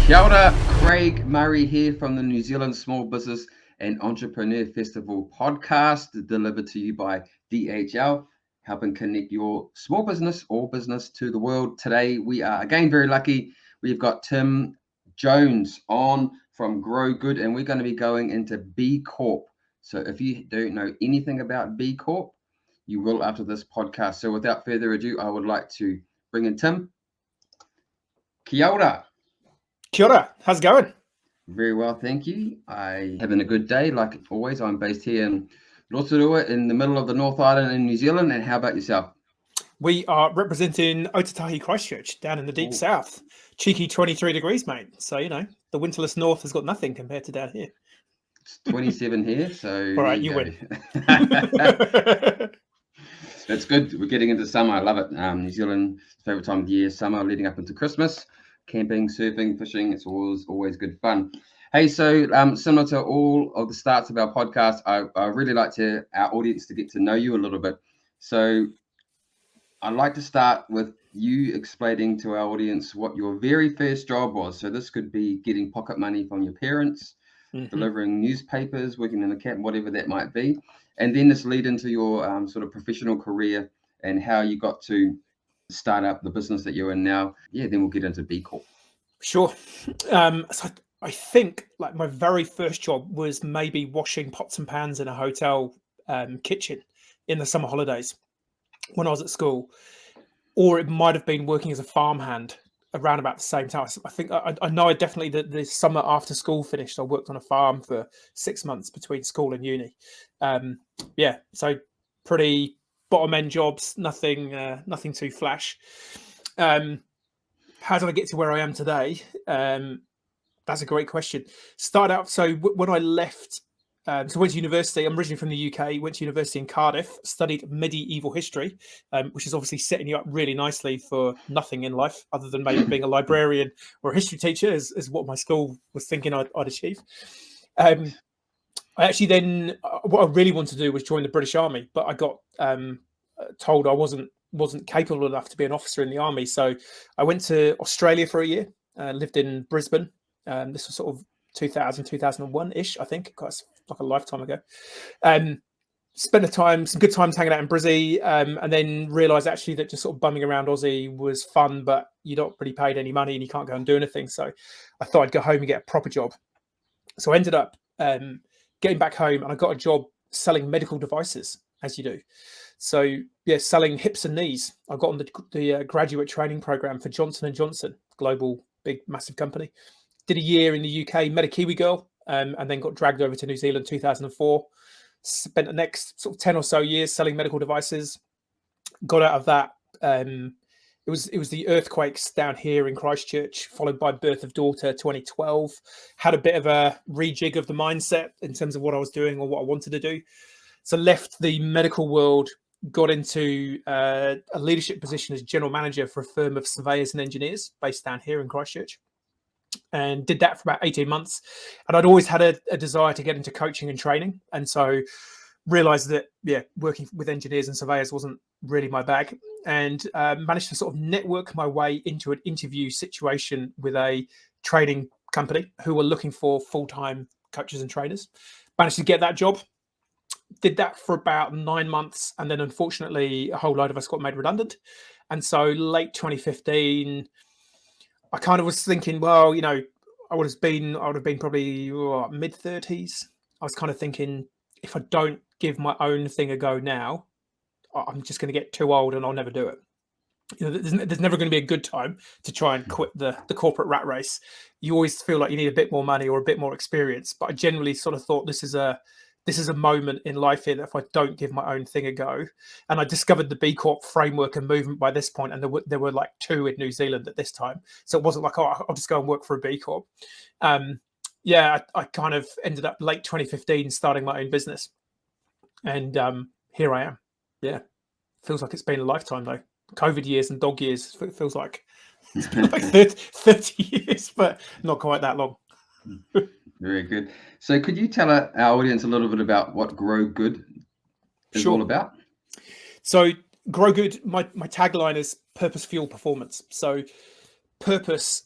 Kia ora, Craig Murray here from the New Zealand Small Business and Entrepreneur Festival podcast, delivered to you by DHL, helping connect your small business or business to the world. Today, we are again very lucky. We've got Tim Jones on from Grow Good, and we're going to be going into B Corp. So if you don't know anything about B Corp, you will after this podcast. So without further ado, I would like to bring in Tim. Kia ora. Kia ora, how's it going? Very well, thank you. I having a good day, like always. I'm based here in Rotorua, in the middle of the North Island in New Zealand. And how about yourself? We are representing Otatahi Christchurch down in the deep south. Cheeky 23 degrees, mate. So, you know, the winterless north has got nothing compared to down here. It's 27 here, so all right, you win. That's good. We're getting into summer. I love it. New Zealand's favorite time of the year, summer, leading up into Christmas. Camping, surfing, fishing, it's always good fun. Hey, so similar to all of the starts of our podcast, I really like our audience to get to know you a little bit. So I'd like to start with you explaining to our audience what your very first job was. So this could be getting pocket money from your parents, delivering newspapers, working in a camp, whatever that might be. And then this lead into your sort of professional career and how you got to start up the business that you're in now. Yeah, then we'll get into B Corp. Sure. So I think like my very first job was maybe washing pots and pans in a hotel kitchen in the summer holidays when I was at school, or it might have been working as a farmhand around about the same time. I think I know definitely that the summer after school finished, I worked on a farm for 6 months between school and uni. Yeah, so pretty bottom end jobs, nothing too flash. How did I get to where I am today? That's a great question. Started out, so when I left, so went to university. I'm originally from the UK, went to university in Cardiff, studied medieval history, which is obviously setting you up really nicely for nothing in life other than maybe being a librarian or a history teacher is what my school was thinking I'd achieve. I actually then, what I really wanted to do was join the British Army, but I got told I wasn't capable enough to be an officer in the army. So I went to Australia for a year, lived in Brisbane. This was sort of 2000, 2001-ish, I think. It's like a lifetime ago. Spent some good times hanging out in Brizzy, and then realised actually that just sort of bumming around Aussie was fun, but you're not really paid any money and you can't go and do anything. So I thought I'd go home and get a proper job. So I ended up getting back home and I got a job selling medical devices, as you do. So yeah, selling hips and knees. I got on the graduate training program for Johnson & Johnson, global, big, massive company. Did a year in the UK, met a Kiwi girl, and then got dragged over to New Zealand 2004. Spent the next sort of 10 or so years selling medical devices. Got out of that. It was the earthquakes down here in Christchurch, followed by birth of daughter 2012. Had a bit of a rejig of the mindset in terms of what I was doing or what I wanted to do. So left the medical world, got into a leadership position as general manager for a firm of surveyors and engineers based down here in Christchurch, and did that for about 18 months. And I'd always had a desire to get into coaching and training. And so realized that, working with engineers and surveyors wasn't really my bag, and managed to sort of network my way into an interview situation with a training company who were looking for full-time coaches and trainers. Managed to get that job. Did that for about 9 months, and then unfortunately a whole load of us got made redundant. And so late 2015, I kind of was thinking, well, you know, I would have been probably mid-30s. I was kind of thinking, if I don't give my own thing a go now, I'm just going to get too old and I'll never do it. You know, there's never going to be a good time to try and quit the corporate rat race. You always feel like you need a bit more money or a bit more experience. But I generally sort of thought this is a moment in life here that if I don't give my own thing a go, and I discovered the B Corp framework and movement by this point, and there were like 2 in New Zealand at this time. So it wasn't like, oh, I'll just go and work for a B Corp. I kind of ended up late 2015 starting my own business. And here I am. Yeah. Feels like it's been a lifetime though. COVID years and dog years, it feels like it's been like 30 years, but not quite that long. Very good. So could you tell our audience a little bit about what Grow Good is all about? So Grow Good, my tagline is purpose fuel performance. So purpose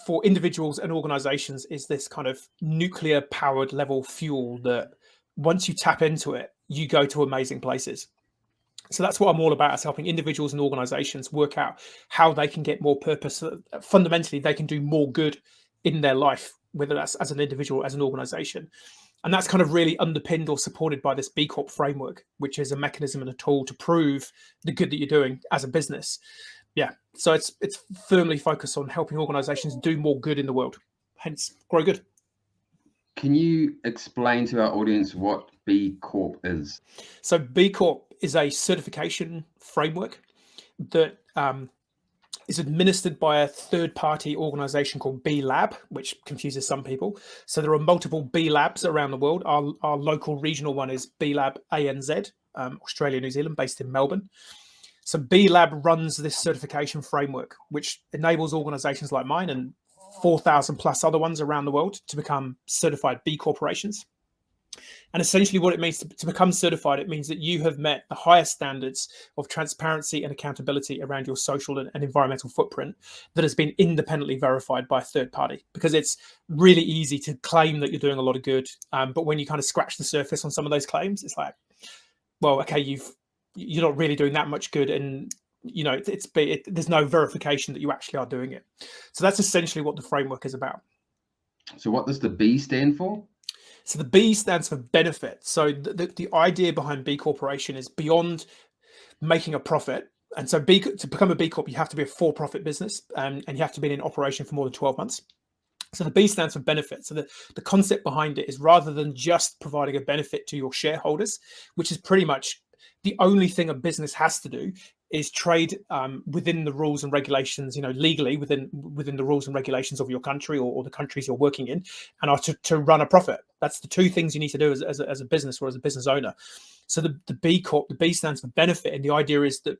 for individuals and organizations is this kind of nuclear powered level fuel that once you tap into it, you go to amazing places. So that's what I'm all about, is helping individuals and organizations work out how they can get more purpose. So that fundamentally, they can do more good in their life, whether that's as an individual or as an organization. And that's kind of really underpinned or supported by this B Corp framework, which is a mechanism and a tool to prove the good that you're doing as a business. Yeah, so it's firmly focused on helping organizations do more good in the world, hence grow good. Can you explain to our audience what B Corp is? So B Corp is a certification framework that is administered by a third-party organization called B Lab, which confuses some people. So there are multiple B Labs around the world. Our local regional one is B Lab ANZ, Australia, New Zealand, based in Melbourne. So B Lab runs this certification framework, which enables organizations like mine and 4,000 plus other ones around the world to become certified B corporations. And essentially what it means to become certified, it means that you have met the highest standards of transparency and accountability around your social and environmental footprint that has been independently verified by a third party. Because it's really easy to claim that you're doing a lot of good. But when you kind of scratch the surface on some of those claims, it's like, well, okay, you're not really doing that much good. And there's no verification that you actually are doing it. So that's essentially what the framework is about. So what does the B stand for? So the B stands for benefit. So the idea behind B Corporation is beyond making a profit. And so to become a B Corp, you have to be a for-profit business and you have to be in operation for more than 12 months. So the B stands for benefit. So the concept behind it is, rather than just providing a benefit to your shareholders, which is pretty much the only thing a business has to do, is trade within the rules and regulations, legally within the rules and regulations of your country or the countries you're working in, and are to run a profit. That's the two things you need to do as a business or as a business owner. So the B Corp, the B stands for benefit, and the idea is that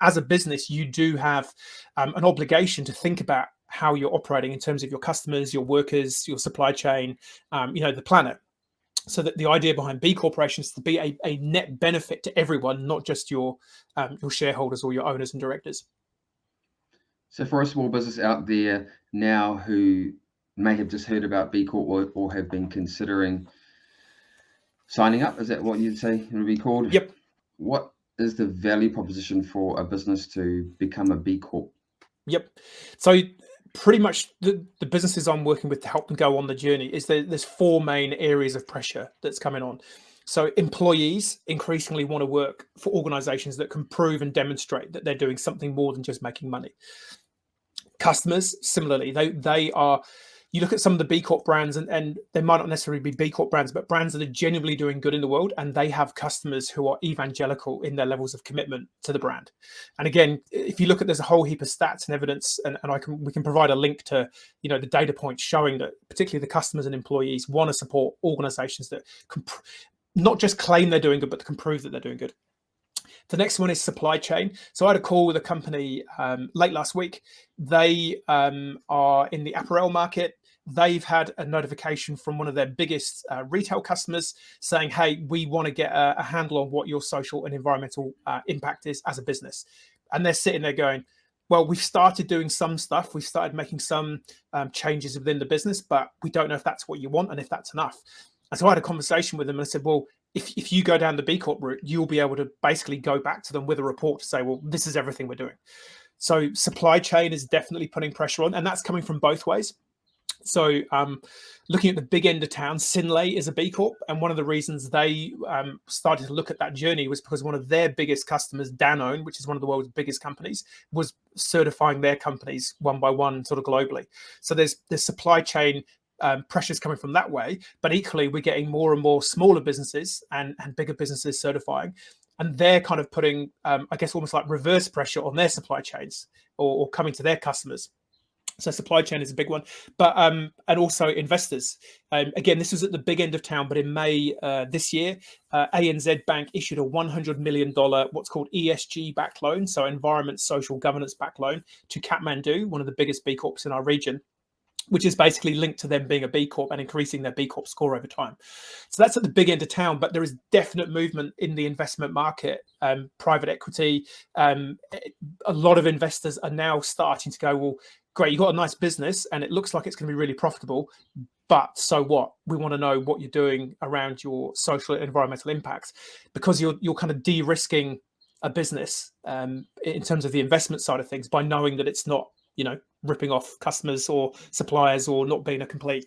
as a business, you do have an obligation to think about how you're operating in terms of your customers, your workers, your supply chain, the planet. So that the idea behind B corporations is to be a net benefit to everyone, not just your shareholders or your owners and directors. So for a small business out there now who may have just heard about B Corp or have been considering signing up, is that what you'd say it would be called? Yep. What is the value proposition for a business to become a B Corp? Yep. So pretty much the businesses I'm working with to help them go on the journey is there's four main areas of pressure that's coming on. So employees increasingly want to work for organizations that can prove and demonstrate that they're doing something more than just making money. Customers, similarly, they are, you look at some of the B Corp brands and they might not necessarily be B Corp brands, but brands that are genuinely doing good in the world, and they have customers who are evangelical in their levels of commitment to the brand. And again, if you look at, there's a whole heap of stats and evidence, and we can provide a link to the data points showing that particularly the customers and employees want to support organizations that can not just claim they're doing good, but can prove that they're doing good. The next one is supply chain. So I had a call with a company late last week. They are in the apparel market. They've had a notification from one of their biggest retail customers saying, hey, we want to get a handle on what your social and environmental impact is as a business. And they're sitting there going, well, we've started doing some stuff. We've started making some changes within the business, but we don't know if that's what you want and if that's enough. And so I had a conversation with them and I said, well, if you go down the B Corp route, you'll be able to basically go back to them with a report to say, well, this is everything we're doing. So supply chain is definitely putting pressure on, and that's coming from both ways. So looking at the big end of town, Synlait is a B Corp. And one of the reasons they started to look at that journey was because one of their biggest customers, Danone, which is one of the world's biggest companies, was certifying their companies one by one sort of globally. So there's supply chain pressures coming from that way, but equally we're getting more and more smaller businesses and bigger businesses certifying, and they're kind of putting I guess almost like reverse pressure on their supply chains or coming to their customers. So supply chain is a big one, but and also investors. Again, this was at the big end of town, but in May this year, ANZ Bank issued a $100 million what's called ESG backed loan, so environment, social governance backed loan, to Kathmandu, one of the biggest B Corps in our region, which is basically linked to them being a B Corp and increasing their B Corp score over time. So that's at the big end of town, but there is definite movement in the investment market, private equity. A lot of investors are now starting to go, well, great, you got a nice business and it looks like it's going to be really profitable, but so what? We want to know what you're doing around your social and environmental impacts, because you're kind of de-risking a business in terms of the investment side of things by knowing that it's not, ripping off customers or suppliers, or not being a complete,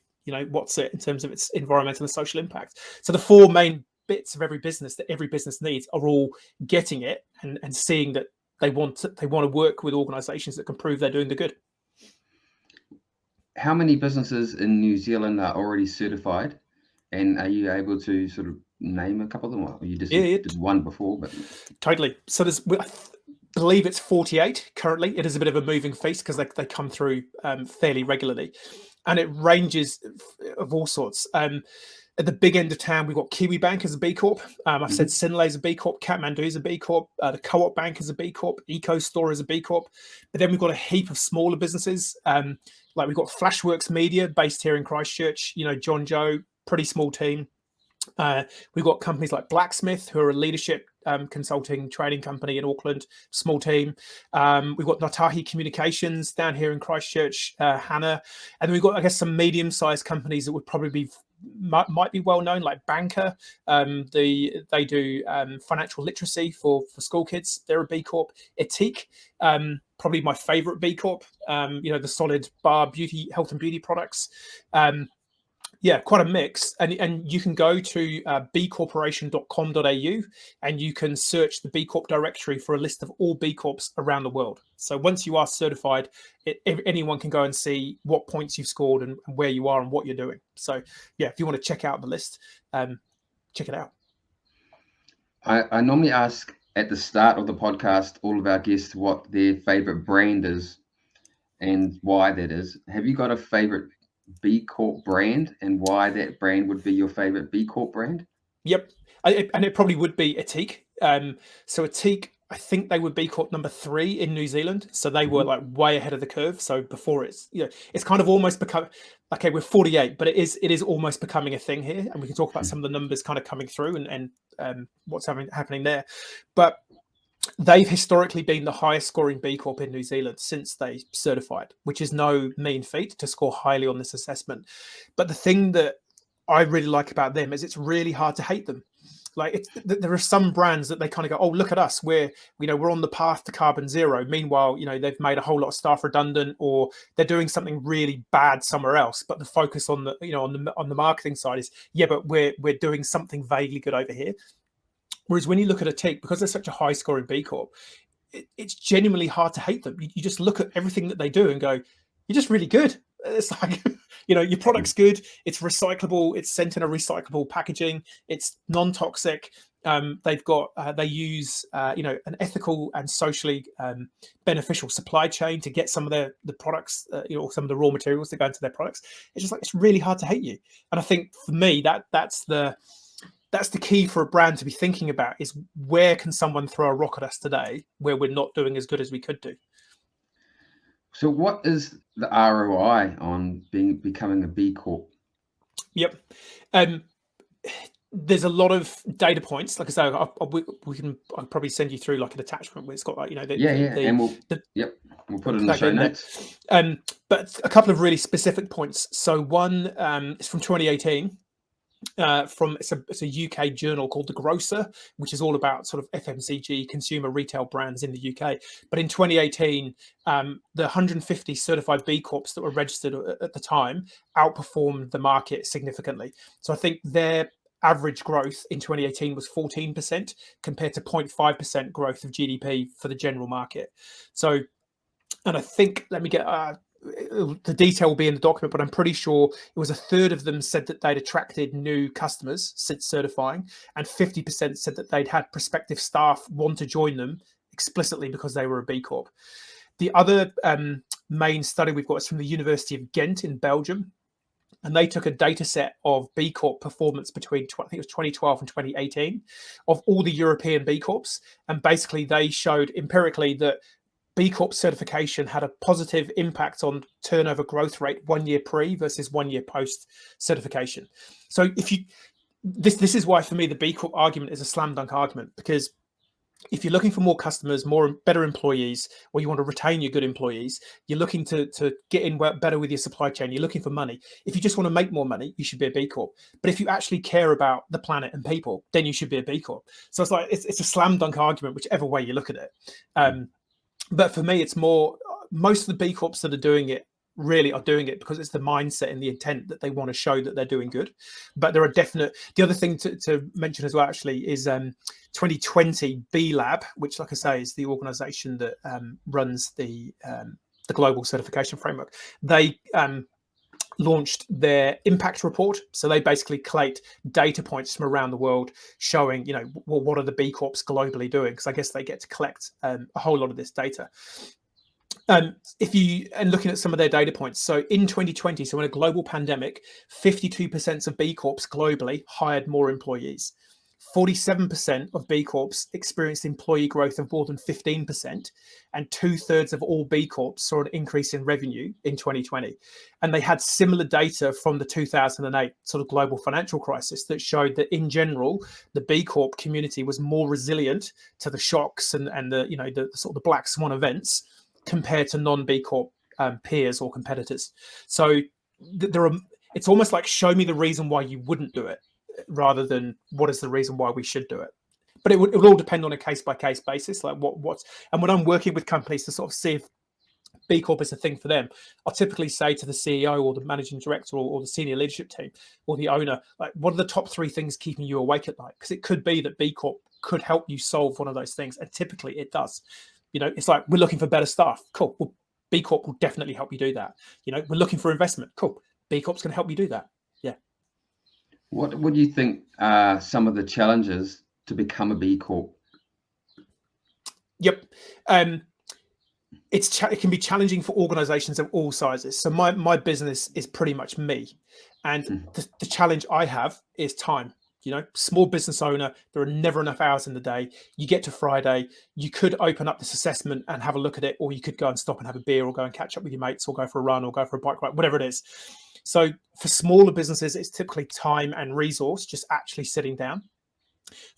what's it in terms of its environmental and social impact. So the four main bits of every business that every business needs are all getting it and seeing that they want to work with organizations that can prove they're doing the good. How many businesses in New Zealand are already certified, and are you able to sort of name a couple of them? Or you just did one before, but totally. So I believe it's 48 currently. It is a bit of a moving feast because they come through fairly regularly, and it ranges of all sorts. At the big end of town, we've got Kiwi Bank as a B Corp. I've said Sinlay is a B Corp, Kathmandu is a B Corp, the Co-op Bank is a B Corp, Eco Store is a B Corp. But then we've got a heap of smaller businesses. Like we've got Flashworks Media based here in Christchurch, John Joe, pretty small team. We've got companies like Blacksmith, who are a leadership consulting training company in Auckland, small team. We've got Ngatahi Communications down here in Christchurch, Hannah. And then we've got, I guess, some medium-sized companies that would probably might be well known, like Banker. They do financial literacy for school kids. They're a B Corp. Etique, probably my favorite B Corp. The solid bar beauty, health and beauty products. Yeah, quite a mix. And you can go to bcorporation.com.au and you can search the B Corp directory for a list of all B Corps around the world. So once you are certified, anyone can go and see what points you've scored and where you are and what you're doing. So yeah, if you want to check out the list, check it out. I normally ask at the start of the podcast all of our guests what their favorite brand is and why that is. Have you got a favorite B Corp brand, and why that brand would be your favorite B Corp brand? Yep. And it probably would be Etique. So Etique, I think they were B Corp number 3 in New Zealand. So they were like way ahead of the curve. So before it's kind of almost become, okay, we're 48, but it is almost becoming a thing here. And we can talk about some of the numbers kind of coming through and what's happening there. But they've historically been the highest scoring B Corp in New Zealand since they certified, which is no mean feat to score highly on this assessment. But the thing that I really like about them is it's really hard to hate them. Like there are some brands that they kind of go, oh, look at us, we're on the path to carbon zero. Meanwhile, they've made a whole lot of staff redundant, or they're doing something really bad somewhere else. But the focus on the marketing side is, yeah, but we're doing something vaguely good over here. Whereas when you look at Etique, because they're such a high scoring B Corp, it's genuinely hard to hate them. You just look at everything that they do and go, you're just really good. It's like, your product's good. It's recyclable. It's sent in a recyclable packaging. It's non-toxic. They use an ethical and socially beneficial supply chain to get some of the products, or some of the raw materials that go into their products. It's just like, it's really hard to hate you. And I think for me, that's the key for a brand to be thinking about, is where can someone throw a rock at us today where we're not doing as good as we could do. So what is the ROI on becoming a B Corp? Yep. There's a lot of data points. Like I say, I'll probably send you through like an attachment where it's got like, and we'll put it in the show notes. But a couple of really specific points. So one is from 2018. It's a UK journal called The Grocer, which is all about sort of FMCG consumer retail brands in the UK. But in 2018, the 150 certified B Corps that were registered at the time outperformed the market significantly. So I think their average growth in 2018 was 14% compared to 0.5% growth of GDP for the general market. So, and I think, let me get the detail will be in the document, but I'm pretty sure it was a third of them said that they'd attracted new customers since certifying, and 50% said that they'd had prospective staff want to join them explicitly because they were a B Corp. The other main study we've got is from the University of Ghent in Belgium, and they took a data set of B Corp performance between, I think it was 2012 and 2018, of all the European B Corps, and basically they showed empirically that B Corp certification had a positive impact on turnover growth rate 1 year pre versus 1 year post certification. So this is why for me the B Corp argument is a slam dunk argument, because if you're looking for more customers, better employees, or you want to retain your good employees, you're looking to get in better with your supply chain, you're looking for money. If you just want to make more money, you should be a B Corp. But if you actually care about the planet and people, then you should be a B Corp. So it's like it's a slam dunk argument, whichever way you look at it. But for me, it's more, most of the B Corps that are doing it really are doing it because it's the mindset and the intent that they want to show that they're doing good. But there are the other thing to mention as well, actually, is 2020 B Lab, which, like I say, is the organization that runs the global certification framework. They launched their impact report. So they basically collate data points from around the world showing, well, what are the B Corps globally doing? Because I guess they get to collect a whole lot of this data. Looking at some of their data points, so in 2020, so in a global pandemic, 52% of B Corps globally hired more employees. 47% of B Corps experienced employee growth of more than 15%, and 2/3 of all B Corps saw an increase in revenue in 2020. And they had similar data from the 2008 sort of global financial crisis that showed that in general, the B Corp community was more resilient to the shocks and the sort of the black swan events compared to non-B Corp peers or competitors. So it's almost like, show me the reason why you wouldn't do it, rather than what is the reason why we should do it. But it would all depend on a case-by-case basis, like and when I'm working with companies to sort of see if B Corp is a thing for them, I'll typically say to the CEO or the managing director or the senior leadership team or the owner, like, what are the top 3 things keeping you awake at night? Because it could be that B Corp could help you solve one of those things, and typically it does. It's like, we're looking for better staff. Cool. Well, B Corp will definitely help you do that. We're looking for investment. Cool. B Corp's going to help you do that. Yeah. What do you think are some of the challenges to become a B Corp? Yep. It can be challenging for organizations of all sizes. So my business is pretty much me. And the challenge I have is time. Small business owner, there are never enough hours in the day. You get to Friday, you could open up this assessment and have a look at it, or you could go and stop and have a beer, or go and catch up with your mates, or go for a run, or go for a bike ride, whatever it is. So for smaller businesses, it's typically time and resource, just actually sitting down.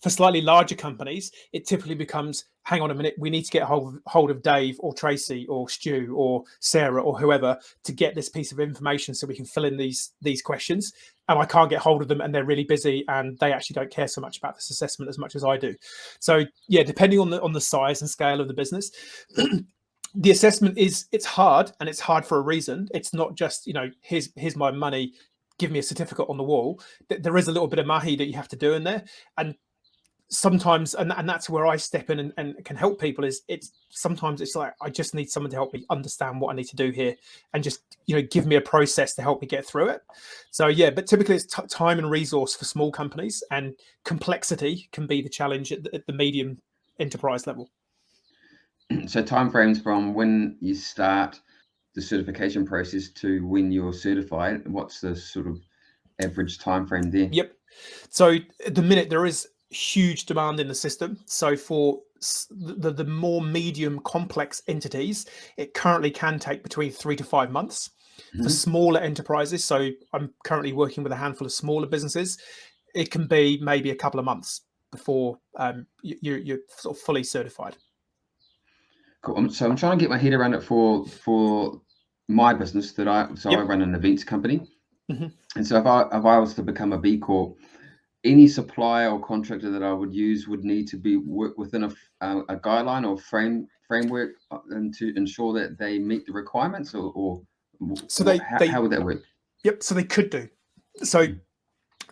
For slightly larger companies, it typically becomes, hang on a minute, we need to get hold of Dave or Tracy or Stu or Sarah or whoever to get this piece of information so we can fill in these questions. And I can't get hold of them, and they're really busy, and they actually don't care so much about this assessment as much as I do. So yeah, depending on the size and scale of the business, the assessment it's hard, and it's hard for a reason. It's not just, here's my money, give me a certificate on the wall. There is a little bit of mahi that you have to do in there. And sometimes, and that's where I step in and can help people, sometimes it's like, I just need someone to help me understand what I need to do here, and just, give me a process to help me get through it. So yeah, but typically it's time and resource for small companies, and complexity can be the challenge at the medium enterprise level. So timeframes from when you start the certification process to when you're certified, what's the sort of average time frame there? Yep. So at the minute, there is huge demand in the system. So for the more medium complex entities, it currently can take between 3 to 5 months. For smaller enterprises, so I'm currently working with a handful of smaller businesses, it can be maybe a couple of months before you're sort of fully certified. Cool. So I'm trying to get my head around it for my business I run an events company. And so if I was to become a B Corp, any supplier or contractor that I would use would need to work within a guideline or framework, and to ensure that they meet the requirements, or so how would that work? Yep. So they could do. So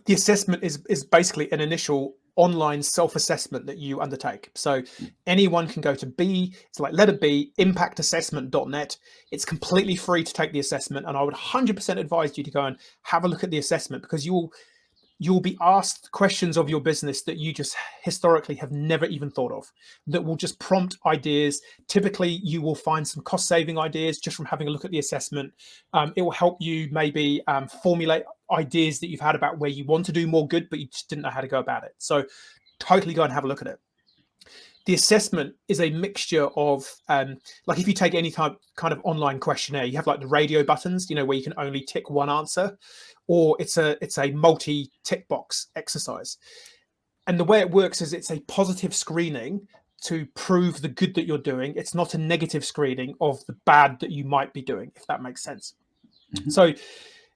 the assessment is basically an initial online self-assessment that you undertake. So anyone can go to it's like letter B, impactassessment.net. It's completely free to take the assessment. And I would 100% advise you to go and have a look at the assessment, because you'll be asked questions of your business that you just historically have never even thought of, that will just prompt ideas. Typically, you will find some cost-saving ideas just from having a look at the assessment. It will help you maybe formulate ideas that you've had about where you want to do more good, but you just didn't know how to go about it. So totally go and have a look at it. The assessment is a mixture of, like if you take any kind of online questionnaire, you have like the radio buttons, where you can only tick one answer, or it's a multi tick box exercise. And the way it works is it's a positive screening to prove the good that you're doing. It's not a negative screening of the bad that you might be doing, if that makes sense. Mhm. So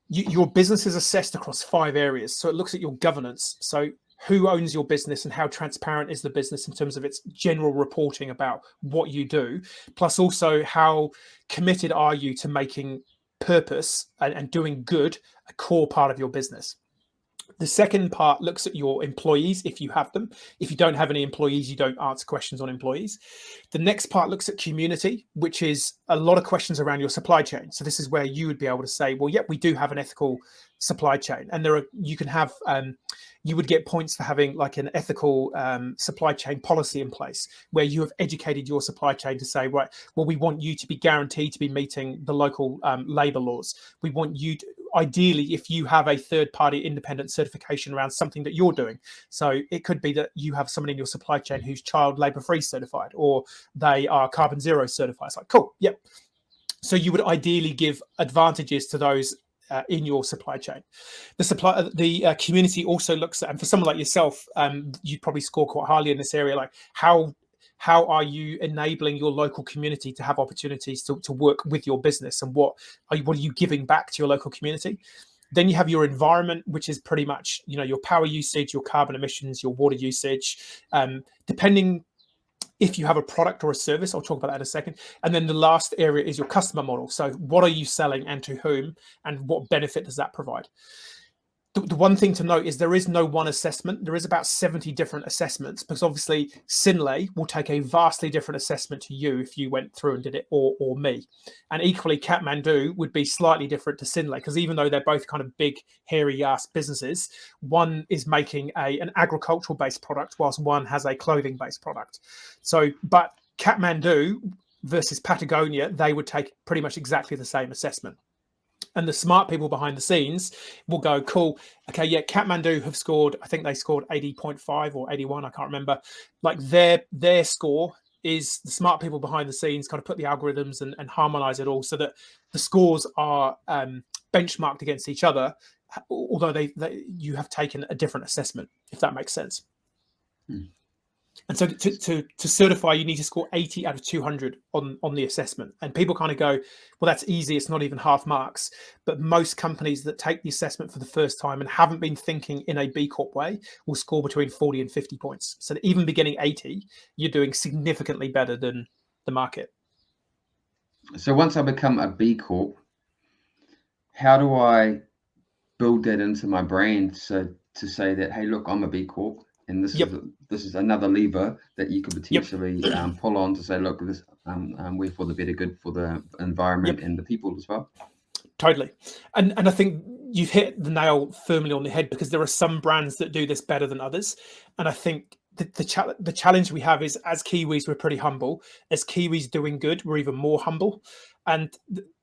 your business is assessed across 5 areas. So it looks at your governance. So who owns your business and how transparent is the business in terms of its general reporting about what you do, plus also how committed are you to making purpose and doing good a core part of your business. The second part looks at your employees, if you have them. If you don't have any employees, you don't answer questions on employees. The next part looks at community, which is a lot of questions around your supply chain. So this is where you would be able to say, well, yep, we do have an ethical supply chain. And you can have, you would get points for having like an ethical supply chain policy in place where you have educated your supply chain to say, right, well, we want you to be guaranteed to be meeting the local labor laws. We want you to, ideally, if you have a third-party independent certification around something that you're doing. So it could be that you have someone in your supply chain who's child labor-free certified, or they are carbon zero certified. It's like, cool, yep. So you would ideally give advantages to those in your supply chain. The community also looks at, and for someone like yourself, you'd probably score quite highly in this area, like how are you enabling your local community to have opportunities to work with your business, and what are you giving back to your local community? Then you have your environment, which is pretty much, your power usage, your carbon emissions, your water usage, depending if you have a product or a service. I'll talk about that in a second. And then the last area is your customer model. So what are you selling and to whom, and what benefit does that provide? The one thing to note is there is no one assessment. There is about 70 different assessments, because obviously Sinlay will take a vastly different assessment to you if you went through and did it, or me. And equally, Kathmandu would be slightly different to Sinlay, because even though they're both kind of big, hairy ass businesses, one is making an agricultural based product whilst one has a clothing based product. So, but Kathmandu versus Patagonia, they would take pretty much exactly the same assessment. And the smart people behind the scenes will go, cool, okay, yeah, Kathmandu have scored, I think they scored 80.5 or 81, I can't remember. Like their score is, the smart people behind the scenes kind of put the algorithms and harmonize it all so that the scores are benchmarked against each other, although you have taken a different assessment, if that makes sense. Hmm. And so to certify, you need to score 80 out of 200 on the assessment. And people kind of go, well, that's easy. It's not even half marks. But most companies that take the assessment for the first time and haven't been thinking in a B Corp way will score between 40 and 50 points. So that even beginning 80, you're doing significantly better than the market. So once I become a B Corp, how do I build that into my brand? So to say that, hey, look, I'm a B Corp, and this is another lever that you could potentially pull on to say, look, this we're for the better good for the environment and the people as well. Totally. And I think you've hit the nail firmly on the head, because there are some brands that do this better than others. And I think the challenge we have is, as Kiwis, we're pretty humble. As Kiwis doing good, we're even more humble. And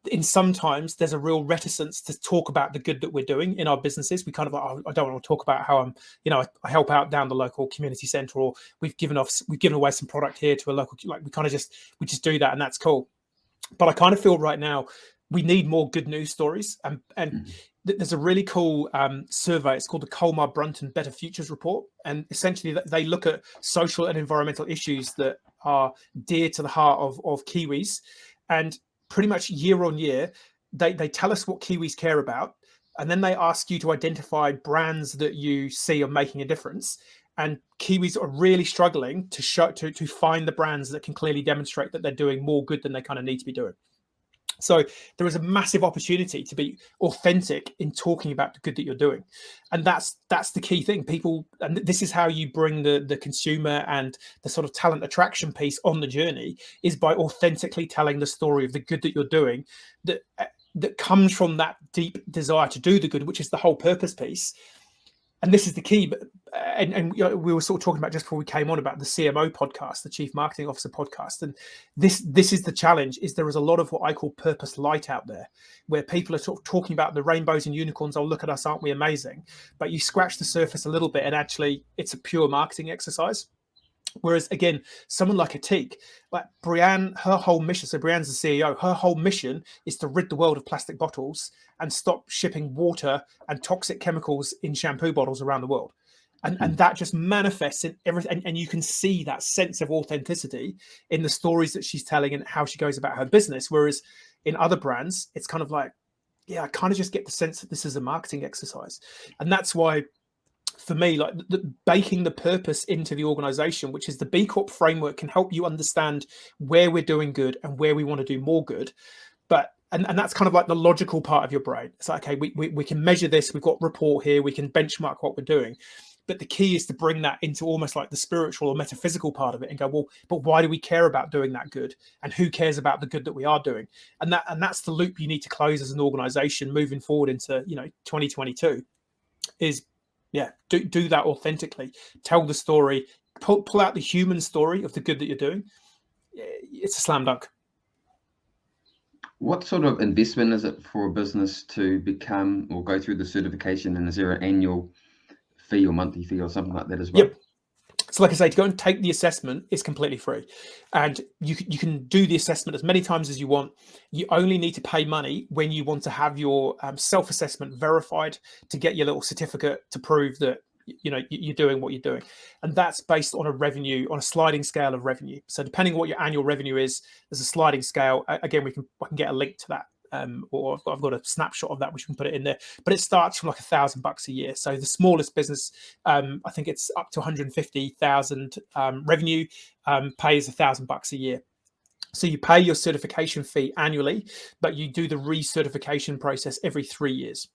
in sometimes there's a real reticence to talk about the good that we're doing in our businesses. We kind of, I don't want to talk about how I help out down the local community centre, or we've given away some product here to a local, like we just do that, and that's cool. But I kind of feel right now we need more good news stories. And there's a really cool survey. It's called the Colmar Brunton Better Futures Report. And essentially they look at social and environmental issues that are dear to the heart of Kiwis. And pretty much year on year, they tell us what Kiwis care about. And then they ask you to identify brands that you see are making a difference. And Kiwis are really struggling to find the brands that can clearly demonstrate that they're doing more good than they kind of need to be doing. So there is a massive opportunity to be authentic in talking about the good that you're doing. And that's the key thing. People, and this is how you bring the consumer and the sort of talent attraction piece on the journey, is by authentically telling the story of the good that you're doing, that comes from that deep desire to do the good, which is the whole purpose piece. And this is the key. But we were sort of talking about just before we came on about the CMO podcast, the Chief Marketing Officer podcast. And this is the challenge, is there is a lot of what I call purpose light out there, where people are sort of talking about the rainbows and unicorns. Oh, look at us, aren't we amazing? But you scratch the surface a little bit, and actually it's a pure marketing exercise. Whereas again, someone like Atik, like Brianne, her whole mission, so Brianne's the CEO, her whole mission is to rid the world of plastic bottles and stop shipping water and toxic chemicals in shampoo bottles around the world. And that just manifests in everything. And you can see that sense of authenticity in the stories that she's telling and how she goes about her business. Whereas in other brands, it's kind of like, yeah, I kind of just get the sense that this is a marketing exercise. And that's why, for me, like baking the purpose into the organization, which is the B Corp framework, can help you understand where we're doing good and where we want to do more good. But and that's kind of like the logical part of your brain. It's like, okay, we can measure this. We've got report here. We can benchmark what we're doing. But the key is to bring that into almost like the spiritual or metaphysical part of it and go, well, but why do we care about doing that good? And who cares about the good that we are doing? And that's the loop you need to close as an organization moving forward into 2022 is, yeah, do that authentically. Tell the story, pull out the human story of the good that you're doing. It's a slam dunk. What sort of investment is it for a business to become or go through the certification? And is there an annual fee or monthly fee or something like that as well? Yep. So like I say, to go and take the assessment is completely free. And you can do the assessment as many times as you want. You only need to pay money when you want to have your self-assessment verified to get your little certificate to prove that you're doing what you're doing. And that's based on on a sliding scale of revenue. So depending on what your annual revenue is, there's a sliding scale. Again, I can get a link to that. Or I've got a snapshot of that, which we can put it in there. But it starts from like $1,000 a year. So the smallest business, I think it's up to 150,000 revenue, pays $1,000 a year. So you pay your certification fee annually, but you do the recertification process every 3 years.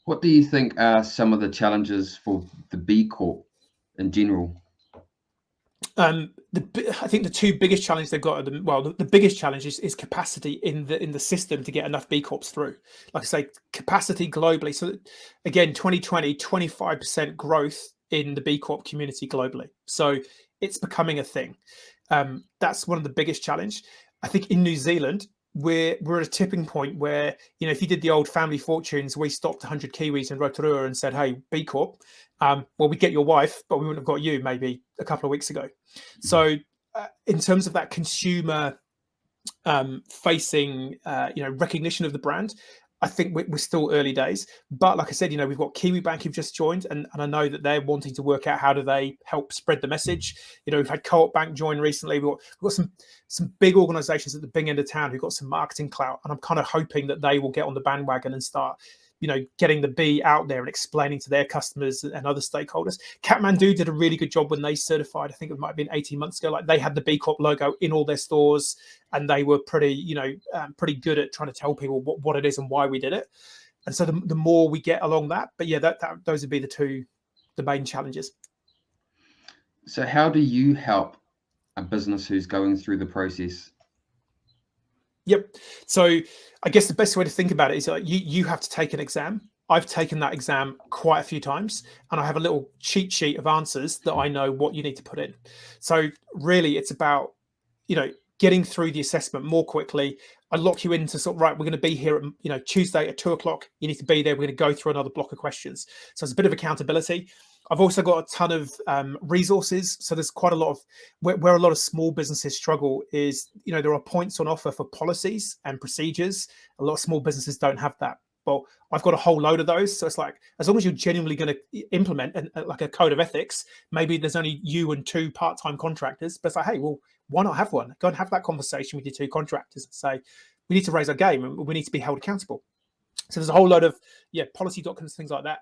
What do you think are some of the challenges for the B Corp in general? I think the two biggest challenges they've got, the biggest challenge is capacity in the system to get enough B Corps through. Like I say, capacity globally. So again, 2020, 25% growth in the B Corp community globally. So it's becoming a thing. That's one of the biggest challenge. I think in New Zealand, we're at a tipping point where, if you did the old family fortunes, we stopped 100 Kiwis in Rotorua and said, hey, B Corp, well, we'd get your wife, but we wouldn't have got you maybe a couple of weeks ago. So in terms of that consumer facing, recognition of the brand, I think we're still early days. But like I said, we've got Kiwi Bank who've just joined, and I know that they're wanting to work out how do they help spread the message. We've had Co-op Bank join recently. We've got some big organizations at the big end of town who've got some marketing clout, and I'm kind of hoping that they will get on the bandwagon and start getting the B out there and explaining to their customers and other stakeholders. Kathmandu did a really good job when they certified. I think it might have been 18 months ago. Like, they had the B Corp logo in all their stores, and they were pretty good at trying to tell people what it is and why we did it. And so the more we get along that, but yeah, those would be the main challenges. So how do you help a business who's going through the process? Yep. So I guess the best way to think about it is like you have to take an exam. I've taken that exam quite a few times, and I have a little cheat sheet of answers that I know what you need to put in. So really, it's about getting through the assessment more quickly. I lock you into sort of, right, we're going to be here at Tuesday at 2:00. You need to be there. We're going to go through another block of questions. So it's a bit of accountability. I've also got a ton of resources. So there's quite a lot of where a lot of small businesses struggle is, there are points on offer for policies and procedures. A lot of small businesses don't have that. Well, I've got a whole load of those. So it's like, as long as you're genuinely going to implement like a code of ethics, maybe there's only you and 2 part-time contractors, but it's like, hey, well, why not have one? Go and have that conversation with your 2 contractors and say, we need to raise our game and we need to be held accountable. So there's a whole load of policy documents, things like that.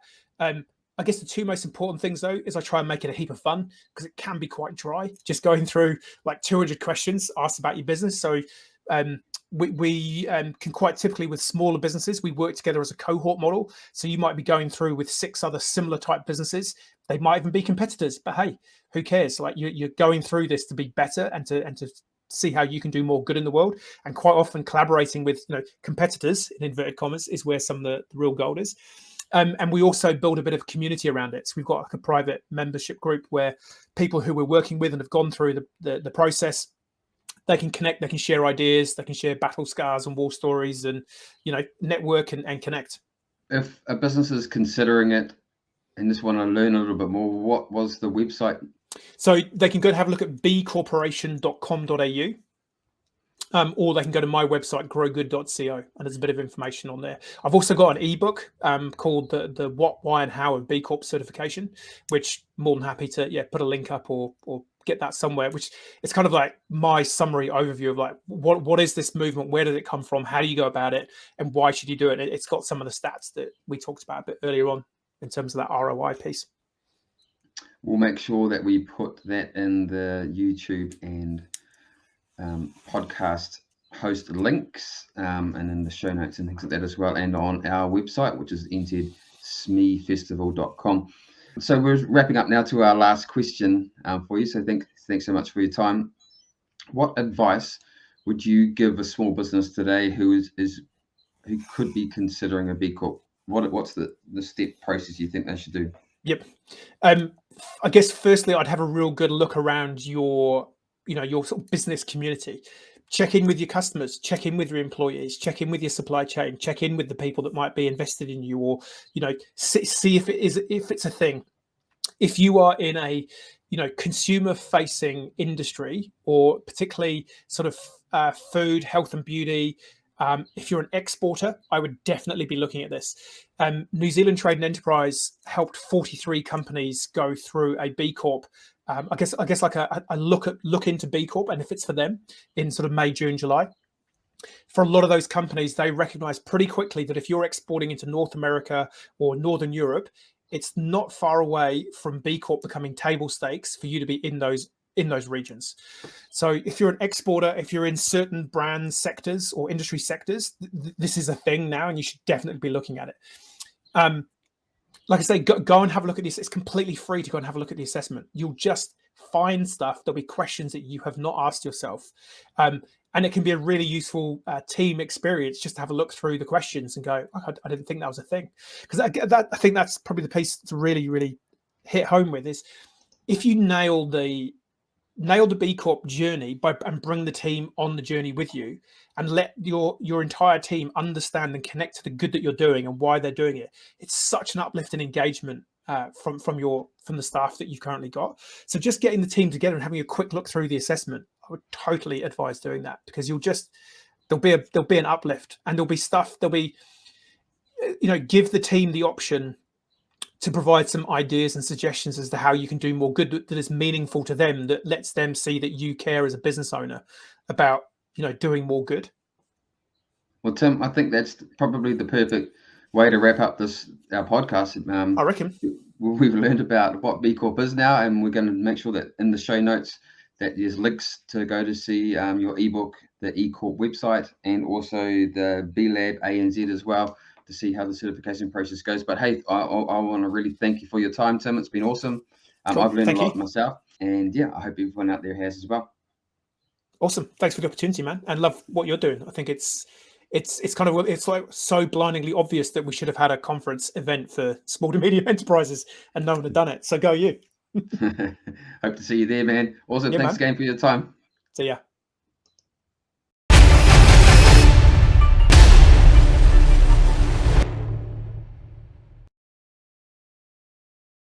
I guess the 2 most important things, though, is I try and make it a heap of fun, because it can be quite dry, just going through like 200 questions asked about your business. So we can quite typically, with smaller businesses, we work together as a cohort model. So you might be going through with 6 other similar type businesses. They might even be competitors, but hey, who cares? Like, you're going through this to be better and to see how you can do more good in the world. And quite often collaborating with competitors, in inverted commas, is where some of the real gold is. And we also build a bit of community around it. So we've got like a private membership group where people who we're working with and have gone through the process, they can connect, they can share ideas, they can share battle scars and war stories, and network and connect. If a business is considering it and just want to learn a little bit more, what was the website? So they can go and have a look at bcorporation.com.au. or they can go to my website, growgood.co, and there's a bit of information on there. I've also got an ebook called the What, Why, and How of B Corp certification, which I'm more than happy to put a link up or get that somewhere. Which it's kind of like my summary overview of like what is this movement, where did it come from, how do you go about it, and why should you do it? It's got some of the stats that we talked about a bit earlier on in terms of that ROI piece. We'll make sure that we put that in the YouTube and podcast host links and in the show notes and things like that as well, and on our website, which is nzsmefestival.com. So we're wrapping up now to our last question for you. So thanks so much for your time. What advice would you give a small business today who could be considering a B Corp? What's the step process you think they should do? Yep. I guess firstly, I'd have a real good look around your sort of business community. Check in with your customers, check in with your employees, check in with your supply chain, check in with the people that might be invested in you, or see if it's a thing. If you are in a consumer facing industry, or particularly sort of food, health and beauty, if you're an exporter, I would definitely be looking at this. New Zealand Trade and Enterprise helped 43 companies go through a B Corp. I guess like a look into B Corp, and if it's for them, in sort of May, June, July. For a lot of those companies, they recognize pretty quickly that if you're exporting into North America or Northern Europe, it's not far away from B Corp becoming table stakes for you to be in those regions. So if you're an exporter, if you're in certain brand sectors or industry sectors, this is a thing now, and you should definitely be looking at it. Like I say, go and have a look at this. It's completely free to go and have a look at the assessment. You'll just find stuff. There'll be questions that you have not asked yourself. And it can be a really useful team experience just to have a look through the questions and go, oh, I didn't think that was a thing. Because I think that's probably the piece to really, really hit home with is if you nail the B Corp journey and bring the team on the journey with you, and let your entire team understand and connect to the good that you're doing and why they're doing it. It's such an uplift in engagement from the staff that you've currently got. So just getting the team together and having a quick look through the assessment, I would totally advise doing that, because there'll be an uplift, and there'll be give the team the option to provide some ideas and suggestions as to how you can do more good that is meaningful to them, that lets them see that you care as a business owner about doing more good. Well, Tim, I think that's probably the perfect way to wrap up our podcast. I reckon we've learned about what B Corp is now, and we're going to make sure that in the show notes that there's links to go to see your ebook, the E Corp website, and also the B Lab ANZ as well, to see how the certification process goes. But hey, I want to really thank you for your time, Tim. It's been awesome. Cool. I've learned a lot myself, and I hope everyone out there has as well. Awesome. Thanks for the opportunity, man, and love what you're doing. I think it's like so blindingly obvious that we should have had a conference event for small to medium enterprises, and no one had done it. So go you. Hope to see you there, man. Also, thanks again for your time. See ya.